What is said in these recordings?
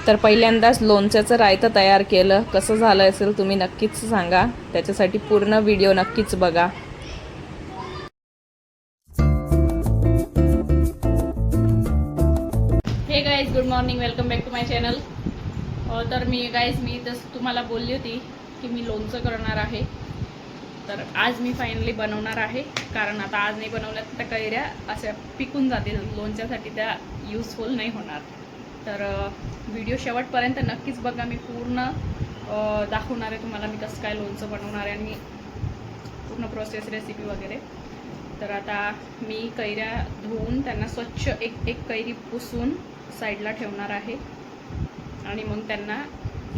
तर पहिल्यांदाच लोणच्याचं रायतं तयार केलं. कसं झालं असेल तुम्ही नक्कीच सांगा. त्याच्यासाठी पूर्ण व्हिडिओ नक्कीच बघा. Hey guys, good morning, welcome back to my channel. तर मी तसं तुम्हाला बोलली होती की मी लोणचं करणार आहे. तर आज मी फायनली बनवणार आहे. कारण आता आज नाही बनवल्या तर त्या कैऱ्या अशा पिकून जातील, लोणच्यासाठी त्या युजफुल नाही होणार. तर व्हिडिओ शेवटपर्यंत नक्कीच बघा. मी पूर्ण दाखवणार आहे तुम्हाला मी कसं काय लोणचं बनवणार आहे आणि पूर्ण प्रोसेस, रेसिपी वगैरे. तर आता मी कैऱ्या धुवून त्यांना स्वच्छ एक कैरी पुसून साईडला ठेवणार आहे आणि मग त्यांना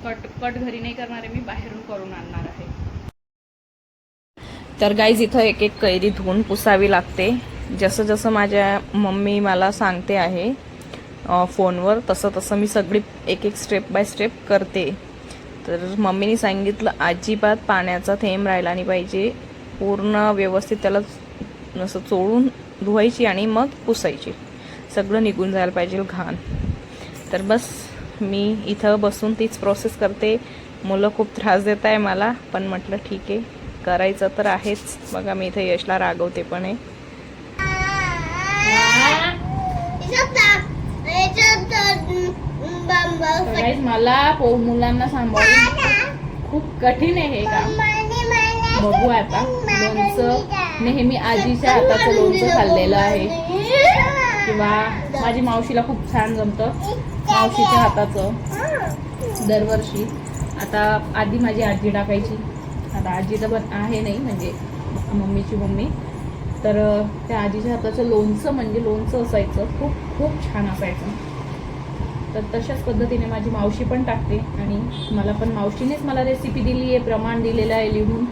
कट घरी नाही करणार आहे, मी बाहेरून करून आणणार आहे. तर गाईज, इथं एक कैरी धुवून पुसावी लागते. जसं जसं माझ्या मम्मी मला सांगते आहे फोनवर, तसं मी सगळी एक स्टेप बाय स्टेप करते. तर मम्मीने सांगितलं अजिबात पाण्याचा थेंब राहिला नाही पाहिजे, पूर्ण व्यवस्थित त्याला असं चोळून धुवायची आणि मग पुसायची, सगळं निघून जायला पाहिजे घाण. तर बस मी इथं बसून तीच प्रोसेस करते. मुलं खूप त्रास देत आहे मला, पण म्हटलं ठीक आहे, करायचं तर आहेच. बघा मी इथे यशला रागवते पण आहे. मला मुलांना सांभाळून खूप कठीण आहे हे काम. बघू आता. लोणचं नेहमी आजीच्या हाताचं लोणचं खाल्लेलं आहे, किंवा माझी मावशीला खूप छान जमतं मावशीच्या हाताचं दरवर्षी. आता आधी माझी आजी टाकायची, आता आजी तर पण आहे नाही, म्हणजे मम्मीची मम्मी. तर त्या आजीच्या हाताचं लोणचं म्हणजे लोणचं असायचं, खूप खूप छान असायचं. तर तशाच पद्धतीने माझी मावशी पण टाकते आणि मला पण मावशीनेच मला रेसिपी दिली आहे, प्रमाण दिलेलं आहे लिहून.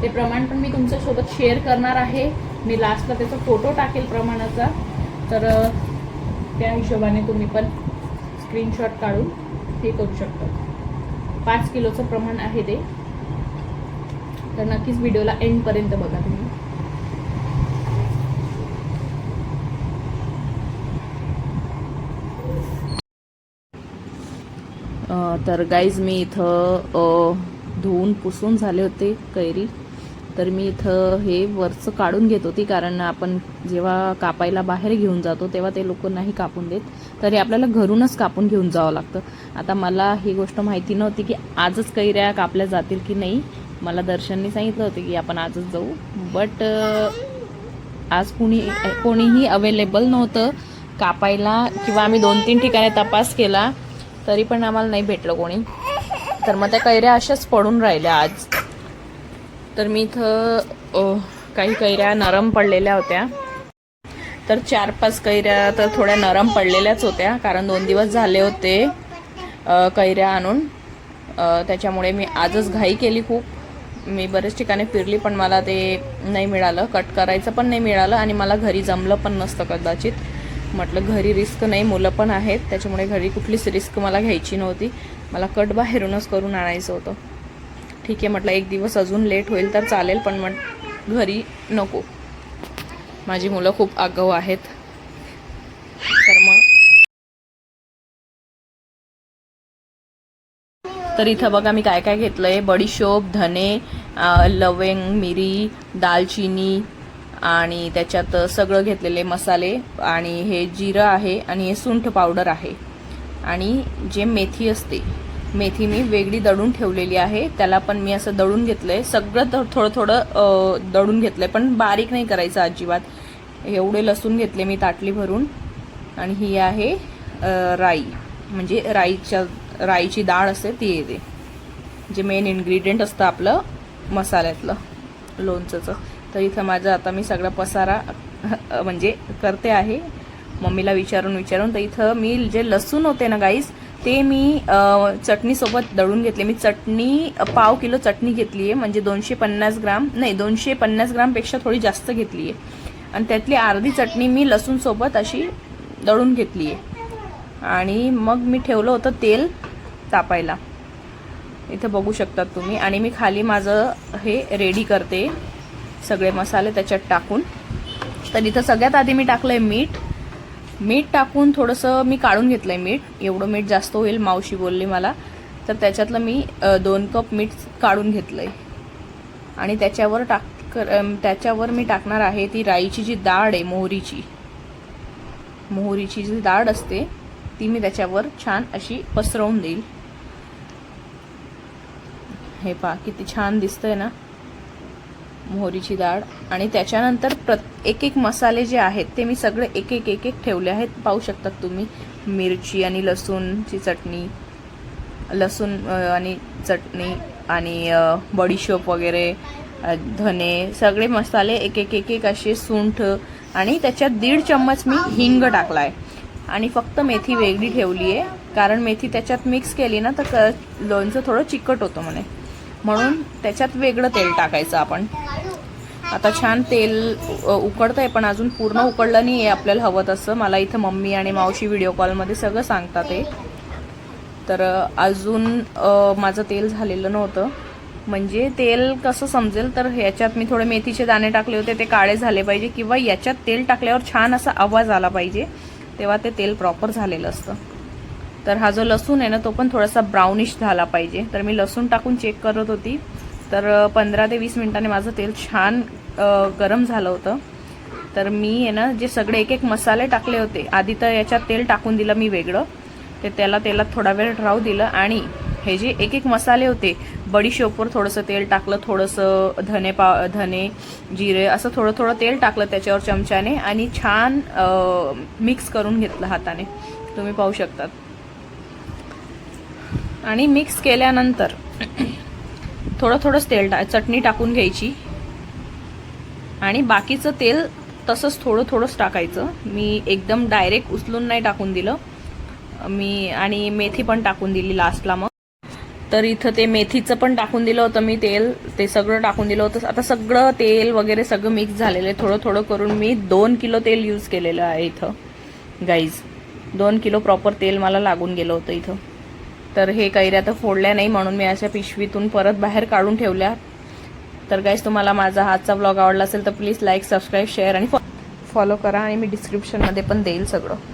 ते प्रमाण पण मी तुमच्यासोबत शेअर करणार आहे. मी लास्टला त्याचा फोटो टाकेल प्रमाणाचा. तर त्या हिशोबाने तुम्ही पण स्क्रीनशॉट काढून हे करू शकता. 5 किलोचं प्रमाण आहे ते. तर नक्कीच व्हिडिओला एंडपर्यंत बघा तुम्ही. तर गाईज, मी इथं धुवून पुसून झाले होते कैरी. तर मी इथं हे वरचं काढून घेत होती, कारण आपण जेव्हा कापायला बाहेर घेऊन जातो तेव्हा ते लोक नाही कापून देत. तरी आपल्याला घरूनच कापून घेऊन जावं लागतं. आता मला ही गोष्ट माहिती नव्हती की आजच कैऱ्या कापल्या जातील की नाही. मला दर्शनने सांगितलं होतं की आपण आजच जाऊ, बट आज कोणीही अवेलेबल नव्हतं कापायला, किंवा आम्ही 2-3 ठिकाणी तपास केला तरी पण आम्हाला नाही भेटलं कोणी. तर मग त्या कैऱ्या अशाच पडून राहिल्या आज. तर मी इथं काही कैऱ्या नरम पडलेल्या होत्या. तर 4-5 कैऱ्या तर थोड्या नरम पडलेल्याच होत्या, कारण 2 दिवस झाले होते कैऱ्या आणून. त्याच्यामुळे मी आजच घाई केली खूप. मी बरेच ठिकाणी फिरली पण मला ते नाही मिळालं, कट करायचं पण नाही मिळालं आणि मला घरी जमलं पण नसतं कदाचित. म्हटलं घरी रिस्क नाही, मुलं पण आहेत, त्याच्यामुळे घरी कुठलीच रिस्क मला घ्यायची नव्हती. मला कट बाहेरूनच करून आणायचं होतं. ठीक आहे म्हटलं, एक दिवस अजून लेट होईल तर चालेल, पण मग घरी नको, माझी मुलं खूप आगाऊ आहेत. तर इथं बघा मी काय काय घेतलंय. बडीशोप, धने, लवंग, मिरी, दालचिनी आणि त्याच्यात सगळं घेतलेले मसाले, आणि हे जिरं आहे आणि हे सुंठ पावडर आहे. आणि जे मेथी असते, मेथी मी वेगळी दळून ठेवलेली आहे, त्याला पण मी असं दळून घेतलंय. सगळं थोडं थोडं दळून घेतलंय, पण बारीक नाही करायचं अजिबात. एवढे लसूण घेतले मी ताटली भरून. आणि ही आहे राई, म्हणजे राईची डाळ असते ती येते, जे मेन इन्ग्रेडियंट असतं आपलं मसाल्यातलं लोणचं. तर इथं माझं आता मी सगळा पसारा म्हणजे करते आहे, मम्मीला विचारून. तर इथं मी जे लसूण होते ना गाईस, ते मी चटणीसोबत दळून घेतले. मी चटणी 1/2 किलो चटणी घेतली आहे, म्हणजे 250 ग्राम नाही, 250 ग्रामपेक्षा थोडी जास्त घेतली आहे. आणि त्यातली अर्धी चटणी मी लसूणसोबत अशी दळून घेतली आहे. आणि मग मी ठेवलं होतं तेल तापायला, इथे बघू शकतात तुम्ही. आणि मी खाली माझं हे रेडी करते, सगळे मसाले त्याच्यात टाकून. तर इथं सगळ्यात आधी मी टाकलंय मीठ, मीठ टाकून थोडंसं मी काढून घेतलंय मीठ. एवढं मीठ जास्त होईल मावशी बोलली मला, तर त्याच्यातलं मी 2 कप मीठ काढून घेतलंय. आणि त्याच्यावर मी टाकणार आहे ती राईची जी डाळ आहे, मोहरीची जी डाळ असते ती मी त्याच्यावर छान अशी पसरवून देईल. हे पहा किती छान दिसतंय ना मोहरीची डाळ. आणि त्याच्यानंतर एक एक मसाले जे आहेत ते मी सगळे एक एक ठेवले आहेत. पाहू शकतात तुम्ही, मिरची आणि लसूणची चटणी, लसूण आणि चटणी आणि बडीशोप वगैरे, धने, सगळे मसाले एक एक असे, सुंठ, आणि त्याच्यात 1.5 चम्मच मी हिंग टाकलाय. आणि फक्त मेथी वेगळी ठेवली आहे, कारण मेथी त्याच्यात मिक्स केली ना तर लोणचं थोडं चिकट होतं म्हणून त्याच्यात वेगळं तेल टाकायचं आपण. आता छान तेल उकळतंय, पण अजून पूर्ण उकळलं नाही आहे आपल्याला हवं तसं. मला इथं मम्मी आणि मावशी व्हिडिओ कॉलमध्ये सगळं सांगतात आहे. तर अजून माझं तेल झालेलं नव्हतं. म्हणजे तेल कसं समजेल, तर ह्याच्यात मी थोडे मेथीचे दाणे टाकले होते, ते काळे झाले पाहिजे, किंवा याच्यात तेल टाकल्यावर छान असा आवाज आला पाहिजे, तेव्हा ते तेल प्रॉपर झालेलं असतं. तर हा जो लसूण आहे ना तो पण थोडासा ब्राउनिश झाला पाहिजे. तर मी लसूण टाकून चेक करत होती, तर 15 ते 20 मिनिटांनी माझं तेल छान गरम झालं होतं. तर मी आहे ना जे सगळे एक एक मसाले टाकले होते, आधी तर याच्यात तेल टाकून दिलं मी वेगळं, ते त्याला तेलात थोडा वेळ राहू दिलं. आणि हे जे एक एक मसाले होते, बडीशोपवर थोडंसं तेल टाकलं, थोडंसं धने जिरे असं थोडं तेल टाकलं त्याच्यावर चमच्याने, आणि छान मिक्स करून घेतलं हाताने, तुम्ही पाहू शकतात. आणि मिक्स केल्यानंतर थोडंच तेल चटणी टाकून घ्यायची, आणि बाकीचं तेल तसंच थोडंच टाकायचं. मी एकदम डायरेक्ट उचलून नाही टाकून दिलं मी, आणि मेथी पण टाकून दिली लास्टला. मग तर इथं ते मेथीचं पण टाकून दिलं होतं मी तेल, ते सगळं टाकून दिलं होतं. आता सगळं तेल वगैरे सगळं मिक्स झालेलं आहे. थोडं करून मी 2 किलो तेल यूज केलेलं आहे इथं गाईज. 2 किलो प्रॉपर तेल मला लागून गेलं होतं इथं. तर हे कैऱ्या तर फोडल्या नाही, म्हणून मी अशा पिशवीतून परत बाहेर काढून ठेवल्या. तर गाईज तुम्हाला माझा आजचा व्लॉग आवडला असेल तर प्लीज लाईक, सबस्क्राईब, शेअर आणि फॉलो करा. आणि मी डिस्क्रिप्शनमध्ये पण देईल सगळं.